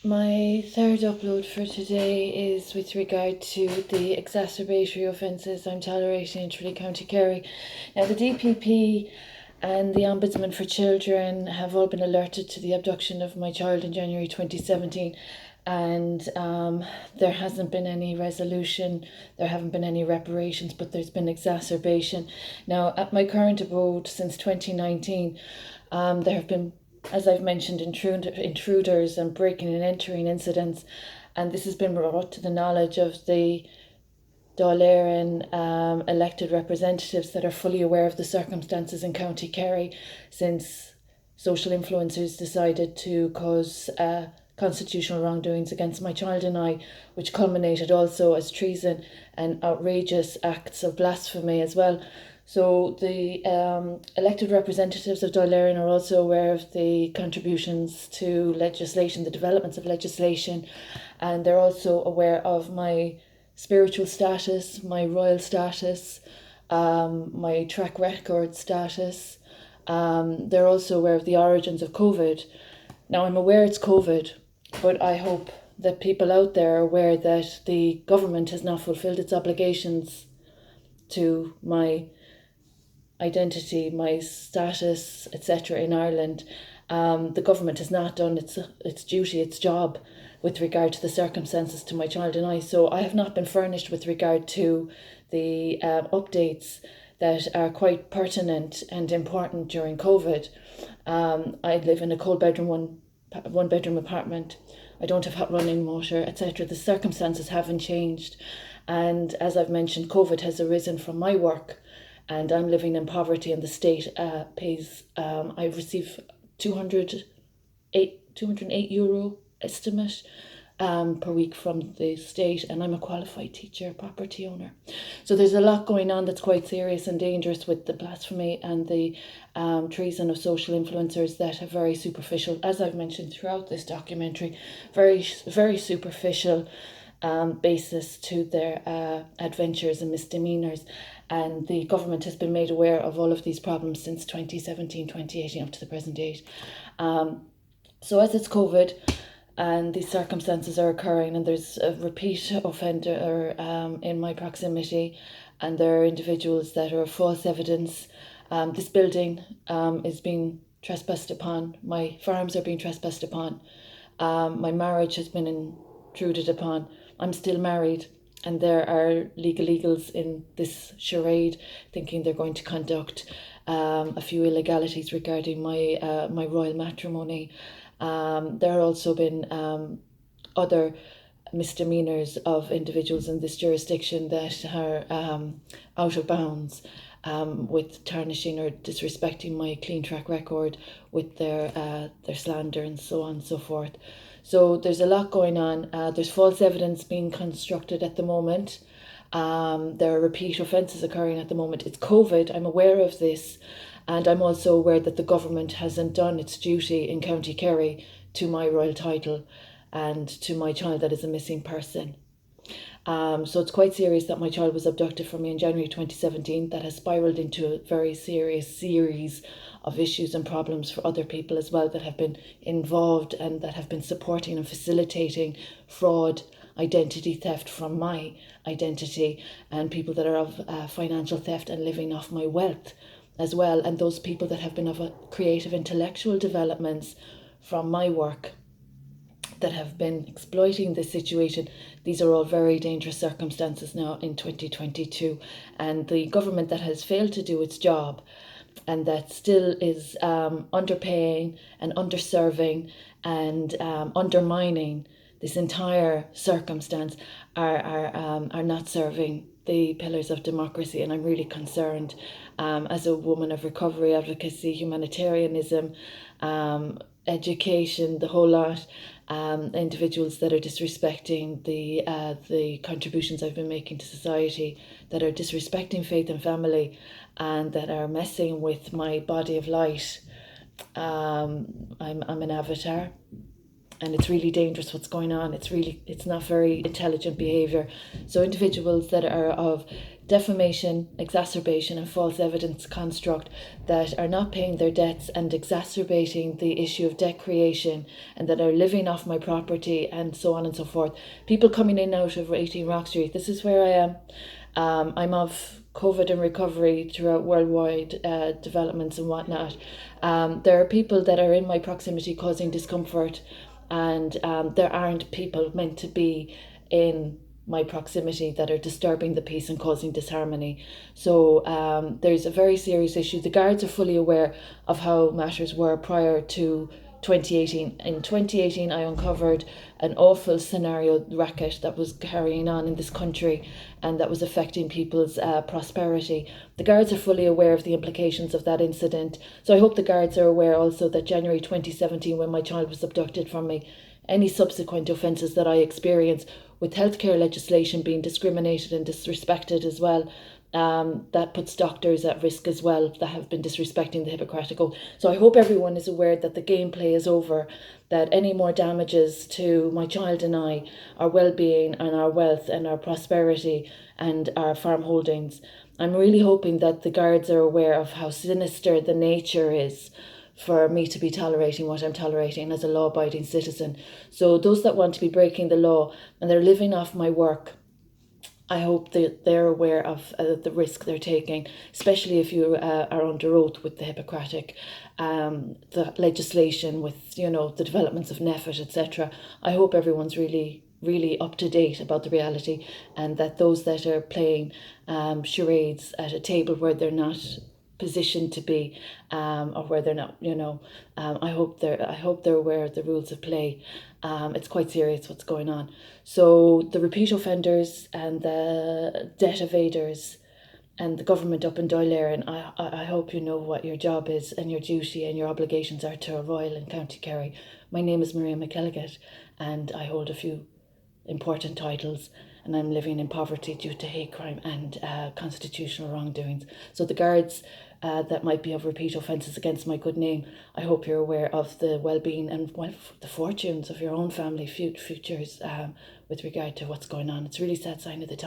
My third upload for today is with regard to the exacerbatory offences I'm tolerating in Tralee County Kerry. Now, the DPP and the Ombudsman for Children have all been alerted to the abduction of my child in January 2017, and there hasn't been any resolution, there haven't been any reparations, but there's been exacerbation. Now, at my current abode since 2019, there have been, as I've mentioned, intruders and breaking and entering incidents, and this has been brought to the knowledge of the Dáil Éireann elected representatives that are fully aware of the circumstances in County Kerry since social influencers decided to cause constitutional wrongdoings against my child and I, which culminated also as treason and outrageous acts of blasphemy as well. So the elected representatives of Dáil Éireann are also aware of the contributions to legislation, the developments of legislation, and they're also aware of my spiritual status, my royal status, my track record status. They're also aware of the origins of COVID. Now, I'm aware it's COVID, but I hope that people out there are aware that the government has not fulfilled its obligations to my identity, my status, etc. in Ireland. The government has not done its duty, its job with regard to the circumstances to my child and I. So I have not been furnished with regard to the updates that are quite pertinent and important during COVID. I live in a cold bedroom, one bedroom apartment. I don't have hot running water, etc. The circumstances haven't changed. And as I've mentioned, COVID has arisen from my work, and I'm living in poverty, and the state pays, I receive 208 euro estimate per week from the state, and I'm a qualified teacher, property owner. So there's a lot going on that's quite serious and dangerous with the blasphemy and the treason of social influencers that have very superficial, as I've mentioned throughout this documentary, very superficial basis to their adventures and misdemeanours. And the government has been made aware of all of these problems since 2017, 2018 up to the present date. So as it's COVID and these circumstances are occurring and there's a repeat offender in my proximity, and there are individuals that are false evidence, this building is being trespassed upon, my farms are being trespassed upon, my marriage has been intruded upon, I'm still married, and there are legals in this charade thinking they're going to conduct a few illegalities regarding my royal matrimony. There have also been other misdemeanours of individuals in this jurisdiction that are out of bounds, with tarnishing or disrespecting my clean track record with their slander and so on and so forth. So there's a lot going on. There's false evidence being constructed at the moment. There are repeat offences occurring at the moment. It's COVID, I'm aware of this, and I'm also aware that the government hasn't done its duty in County Kerry to my royal title and to my child that is a missing person. So it's quite serious that my child was abducted from me in January 2017. That has spiralled into a very serious series of issues and problems for other people as well that have been involved and that have been supporting and facilitating fraud, identity theft from my identity, and people that are of financial theft and living off my wealth as well, and those people that have been of a creative intellectual developments from my work that have been exploiting this situation. These are all very dangerous circumstances now in 2022, and the government that has failed to do its job and that still is underpaying and underserving and undermining this entire circumstance are not serving the pillars of democracy. And I'm really concerned, as a woman of recovery, advocacy, humanitarianism, education, the whole lot. Individuals that are disrespecting the contributions I've been making to society, that are disrespecting faith and family, and that are messing with my body of light. I'm an avatar, and it's really dangerous what's going on. It's not very intelligent behaviour. So individuals that are of defamation, exacerbation and false evidence construct that are not paying their debts and exacerbating the issue of debt creation, and that are living off my property and so on and so forth. People coming in and out of 18 Rock Street, this is where I am. I'm of COVID and recovery throughout worldwide developments and whatnot. There are people that are in my proximity causing discomfort, and there aren't people meant to be in my proximity that are disturbing the peace and causing disharmony. So there's a very serious issue. The guards are fully aware of how matters were prior to 2018. In 2018, I uncovered an awful scenario racket that was carrying on in this country and that was affecting people's prosperity. The guards are fully aware of the implications of that incident. So I hope the guards are aware also that January 2017, when my child was abducted from me, any subsequent offences that I experience, with healthcare legislation being discriminated and disrespected as well, that puts doctors at risk as well that have been disrespecting the Hippocratic Oath. So I hope everyone is aware that the gameplay is over, that any more damages to my child and I, our well-being and our wealth and our prosperity and our farm holdings. I'm really hoping that the guards are aware of how sinister the nature is for me to be tolerating what I'm tolerating as a law-abiding citizen. So those that want to be breaking the law and they're living off my work, I hope that they're aware of the risk they're taking, especially if you are under oath with the Hippocratic, the legislation with, you know, the developments of NEFIT, etc. I hope everyone's really up to date about the reality, and that those that are playing charades at a table where they're not positioned to be, or where they're not, you know, I hope they're aware of the rules of play. It's quite serious what's going on. So the repeat offenders and the debt evaders and the government up in Dáil Éireann, I hope you know what your job is and your duty and your obligations are to Royal and County Kerry. My name is Maria McElligott, and I hold a few important titles, and I'm living in poverty due to hate crime and constitutional wrongdoings. So the guards that might be of repeat offences against my good name, I hope you're aware of the well-being and the fortunes of your own family futures with regard to what's going on. It's a really sad sign of the time.